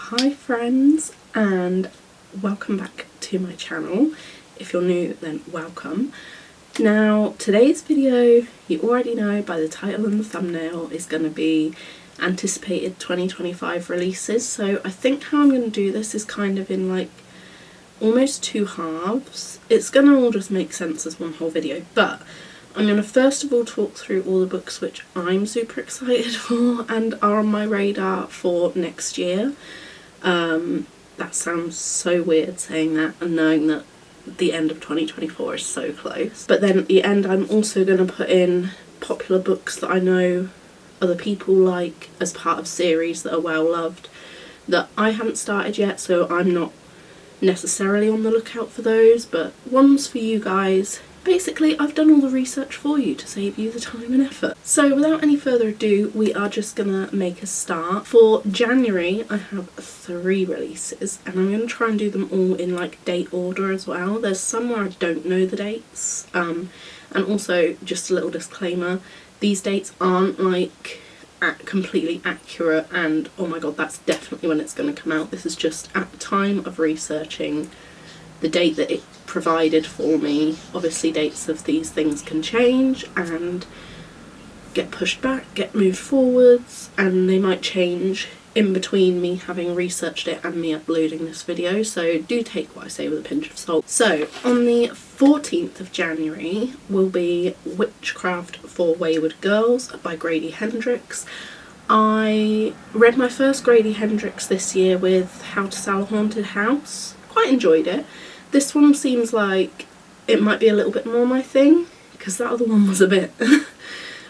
Hi friends, and welcome back to my channel. If you're new, then welcome. Now today's video, you already know by the title and the thumbnail, is going to be anticipated 2025 releases. So I think how I'm going to do this is kind of in like almost two halves. It's going to all just make sense as one whole video, but I'm going to first of all talk through all the books which I'm super excited for and are on my radar for next year. That sounds so weird saying that and knowing that the end of 2024 is so close. But then at the end I'm also going to put in popular books that I know other people like as part of series that are well loved that I haven't started yet, so I'm not necessarily on the lookout for those, but ones for you guys. Basically, I've done all the research for you to save you the time and effort. So without any further ado, we are just gonna make a start. For January, I have 3 releases, and I'm gonna try and do them all in like date order as well. There's some where I don't know the dates, and also just a little disclaimer, these dates aren't like completely accurate and oh my god that's definitely when it's going to come out. This is just at the time of researching the date that it provided for me. Obviously dates of these things can change and get pushed back, get moved forwards, and they might change in between me having researched it and me uploading this video, so do take what I say with a pinch of salt. So on the 14th of January will be Witchcraft for Wayward Girls by Grady Hendrix. I read my first Grady Hendrix this year with How to Sell a Haunted House. Quite enjoyed it. This one seems like it might be a little bit more my thing, because that other one was a bit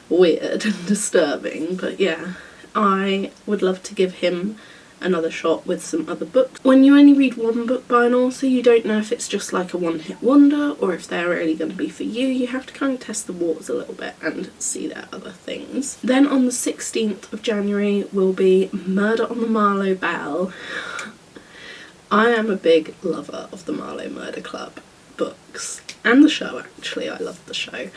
weird and disturbing, but yeah. I would love to give him another shot with some other books. When you only read one book by an author, you don't know if it's just like a one-hit wonder or if they're really going to be for you. You have to kind of test the waters a little bit and see their other things. Then on the 16th of January will be Murder on the Marlowe Bell. I am a big lover of the Marlowe Murder Club books and the show, actually. I love the show.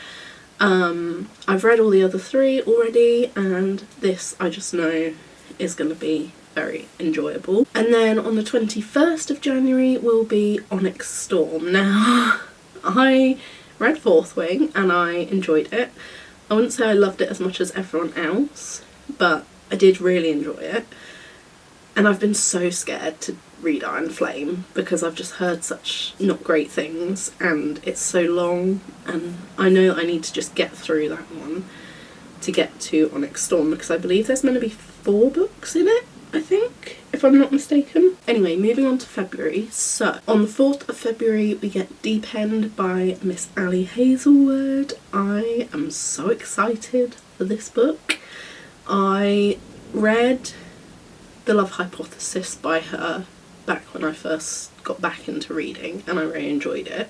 I've read all the other 3 already, and this I just know is going to be very enjoyable. And then on the 21st of January will be Onyx Storm. Now, I read Fourth Wing and I enjoyed it. I wouldn't say I loved it as much as everyone else, but I did really enjoy it. And I've been so scared to read Iron Flame because I've just heard such not great things and it's so long, and I know that I need to just get through that one to get to Onyx Storm because I believe there's meant to be 4 books in it, I think, if I'm not mistaken. Anyway, moving on to February. So on the 4th of February we get Deep End by Miss Ali Hazelwood. I am so excited for this book. I read The Love Hypothesis by her back when I first got back into reading and I really enjoyed it.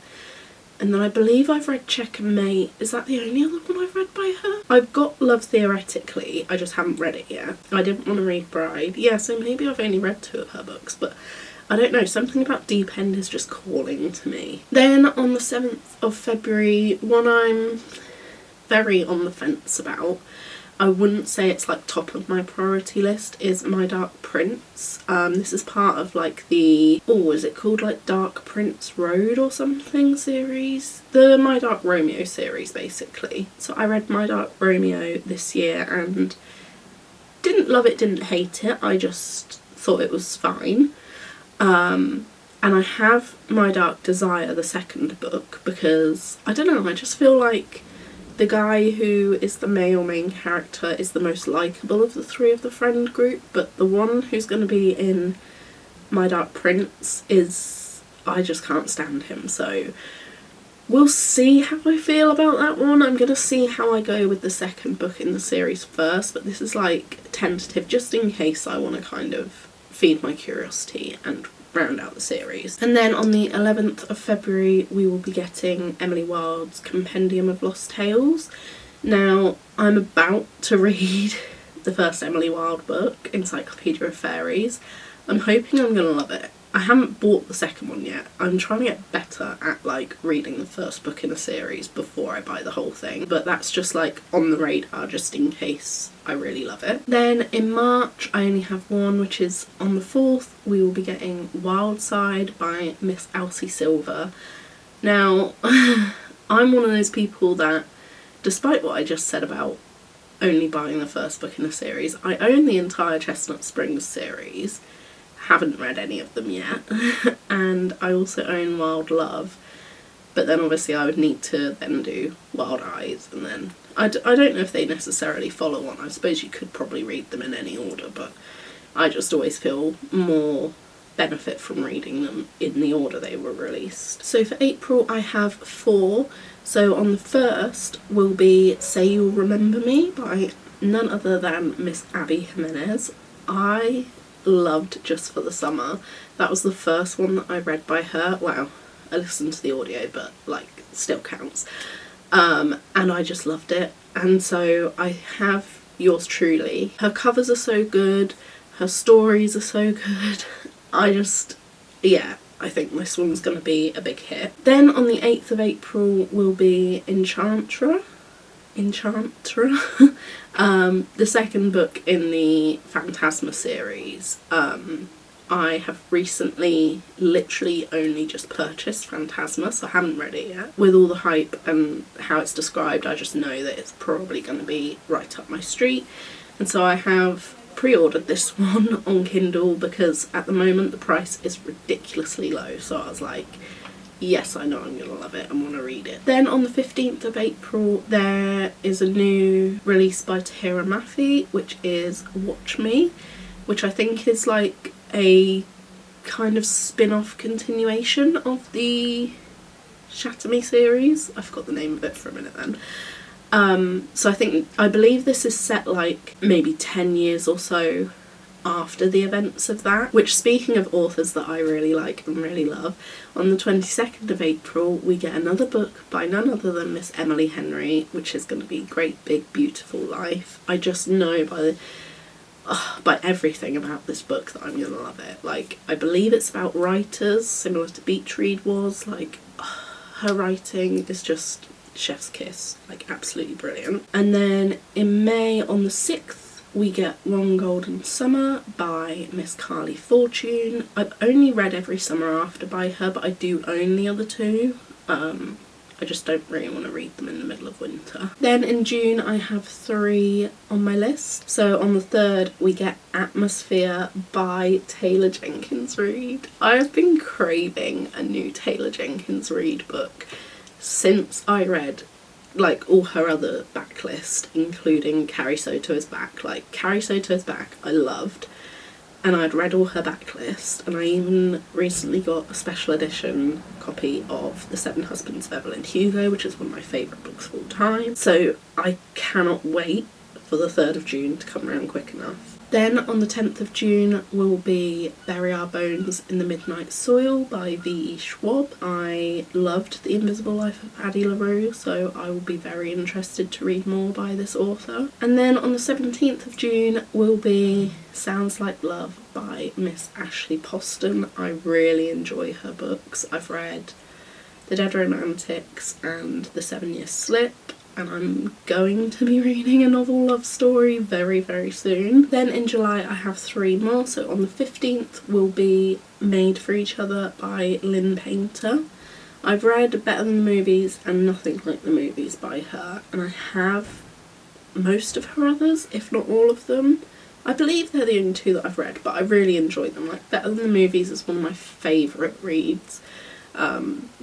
And then I believe I've read Checkmate. Is that the only other one I've read by her? I've got Love Theoretically, I just haven't read it yet. I didn't want to read Bride. Yeah, so maybe I've only read 2 of her books, but I don't know, something about Deep End is just calling to me. Then on the 7th of February, one I'm very on the fence about, I wouldn't say it's like top of my priority list, is My Dark Prince. This is part of like the, is it called like Dark Prince Road or something series? The My Dark Romeo series basically. So I read My Dark Romeo this year and didn't love it, didn't hate it, I just thought it was fine. And I have My Dark Desire, the second book, because I don't know, I just feel like the guy who is the male main character is the most likeable of the 3 of the friend group, but the one who's going to be in My Dark Prince is, I just can't stand him, so we'll see how I feel about that one. I'm going to see how I go with the second book in the series first, but this is like tentative just in case I want to kind of feed my curiosity and round out the series. And then on the 11th of February we will be getting Emily Wilde's Compendium of Lost Tales. Now I'm about to read the first Emily Wilde book, Encyclopedia of Fairies. I'm hoping I'm gonna love it. I haven't bought the second one yet. I'm trying to get better at like reading the first book in a series before I buy the whole thing, but that's just like on the radar just in case I really love it. Then in March I only have one, which is on the 4th we will be getting Wildside by Miss Elsie Silver. Now I'm one of those people that, despite what I just said about only buying the first book in a series, I own the entire Chestnut Springs series, haven't read any of them yet, and I also own Wild Love, but then obviously I would need to then do Wild Eyes, and then I don't know if they necessarily follow on. I suppose you could probably read them in any order, but I just always feel more benefit from reading them in the order they were released. So for April I have 4. So on the 1st will be Say You'll Remember Me by none other than Miss Abby Jimenez. I loved Just for the Summer. That was the first one that I read by her. Well, I listened to the audio, but like still counts. And I just loved it. And so I have Yours Truly. Her covers are so good, her stories are so good. I think this one's going to be a big hit. Then on the 8th of April will be Enchantra, the second book in the Phantasma series. I have recently literally only just purchased Phantasma, so I haven't read it yet. With all the hype and how it's described, I just know that it's probably going to be right up my street. And so I have pre-ordered this one on Kindle because at the moment the price is ridiculously low, so I was like, yes, I know I'm going to love it and want to read it. Then on the 15th of April there is a new release by Tahira Mafi, which is Watch Me, which I think is like a kind of spin-off continuation of the Shatter Me series. I forgot the name of it for a minute then. So I believe this is set like maybe 10 years or so after the events of that, which, speaking of authors that I really like and really love, on the 22nd of April we get another book by none other than Miss Emily Henry, which is going to be Great Big Beautiful Life. I just know by everything about this book that I'm going to love it. Like, I believe it's about writers, similar to Beach Read was. Like, her writing is just chef's kiss, like absolutely brilliant. And then in May on the 6th we get One Golden Summer by Miss Carly Fortune. I've only read Every Summer After by her, but I do own the other two. I just don't really want to read them in the middle of winter. Then in June I have 3 on my list. So on the 3rd we get Atmosphere by Taylor Jenkins Reid. I have been craving a new Taylor Jenkins Reid book since I read like all her other backlist, including Carrie Soto is Back. Like, Carrie Soto is Back I loved, and I'd read all her backlist, and I even recently got a special edition copy of The Seven Husbands of Evelyn Hugo, which is one of my favourite books of all time. So I cannot wait for the 3rd of June to come around quick enough. Then on the 10th of June will be Bury Our Bones in the Midnight Soil by V.E. Schwab. I loved The Invisible Life of Addie LaRue, so I will be very interested to read more by this author. And then on the 17th of June will be Sounds Like Love by Miss Ashley Poston. I really enjoy her books. I've read The Dead Romantics and The 7 Year Slip, and I'm going to be reading a novel love story very, very soon. Then in July I have 3 more. So on the 15th will be Made for Each Other by Lynn Painter. I've read Better Than the Movies and Nothing Like the Movies by her, and I have most of her others, if not all of them. I believe they're the only 2 that I've read, but I really enjoy them. Like, Better Than the Movies is one of my favourite reads.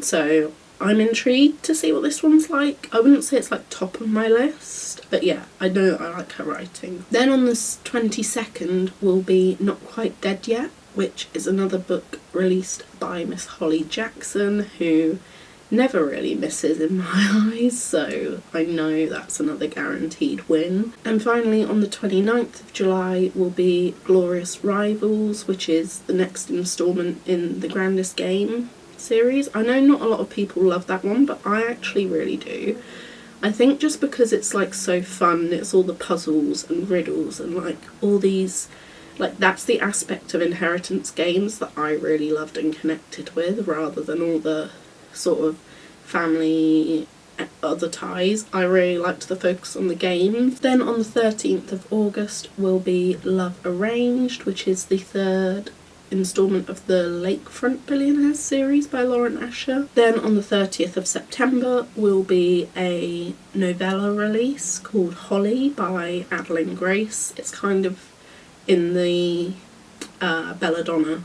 So I'm intrigued to see what this one's like. I wouldn't say it's like top of my list, but yeah, I know I like her writing. Then on the 22nd will be Not Quite Dead Yet, which is another book released by Miss Holly Jackson, who never really misses in my eyes, so I know that's another guaranteed win. And finally on the 29th of July will be Glorious Rivals, which is the next instalment in the Grandest Game series. I know not a lot of people love that one, but I actually really do. I think just because it's like so fun, it's all the puzzles and riddles and like all these Like, that's the aspect of inheritance games that I really loved and connected with, rather than all the sort of family other ties. I really liked the focus on the games. Then on the 13th of August will be Love Arranged, which is the third instalment of the Lakefront Billionaires series by Lauren Asher. Then on the 30th of September will be a novella release called Holly by Adeline Grace. It's kind of in the Belladonna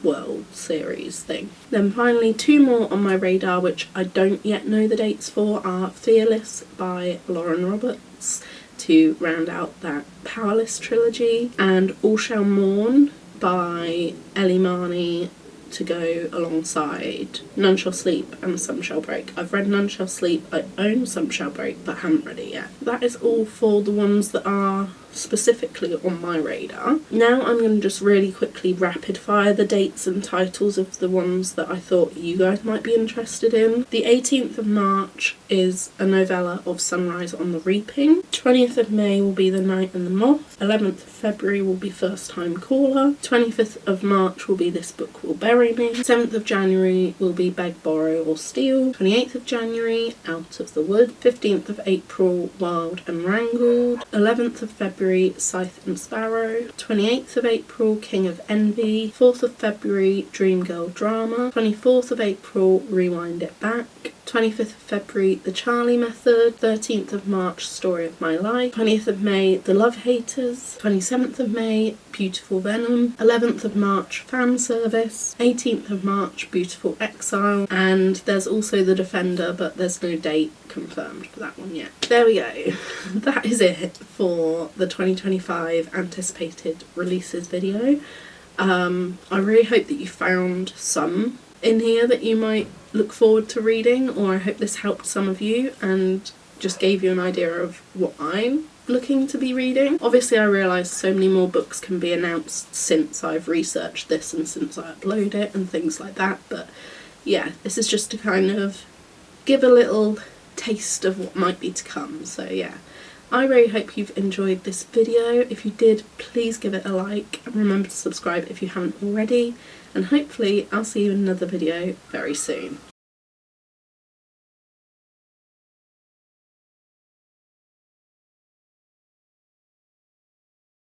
World series thing. Then finally, two more on my radar which I don't yet know the dates for are Fearless by Lauren Roberts to round out that Powerless trilogy, and All Shall Mourn by Ellie Marnie to go alongside None Shall Sleep and Some Shall Break. I've read None Shall Sleep, I own Some Shall Break, but haven't read it yet. That is all for the ones that are specifically on my radar. Now I'm going to just really quickly rapid fire the dates and titles of the ones that I thought you guys might be interested in. The 18th of March is a novella of Sunrise on the Reaping. 20th of May will be The Night and the Moth. 11th of February will be First Time Caller. 25th of March will be This Book Will Bury Me. 7th of January will be Beg, Borrow or Steal. 28th of January, Out of the Wood. 15th of April, Wild and Wrangled. 11th of February, Scythe and Sparrow. 28th of April, King of Envy. 4th of February, Dream Girl Drama. 24th of April, Rewind It Back. 25th of February, The Charlie Method. 13th of March, Story of My Life. 20th of May, The Love Haters. 27th of May, Beautiful Venom. 11th of March, Fan Service. 18th of March, Beautiful Exile. And there's also The Defender, but there's no date confirmed for that one yet. There we go. That is it for the 2025 anticipated releases video. I really hope that you found some in here that you might look forward to reading, or I hope this helped some of you and just gave you an idea of what I'm looking to be reading. Obviously I realise so many more books can be announced since I've researched this and since I upload it and things like that, but yeah, this is just to kind of give a little taste of what might be to come. So yeah, I really hope you've enjoyed this video. If you did, please give it a like and remember to subscribe if you haven't already, and hopefully I'll see you in another video very soon.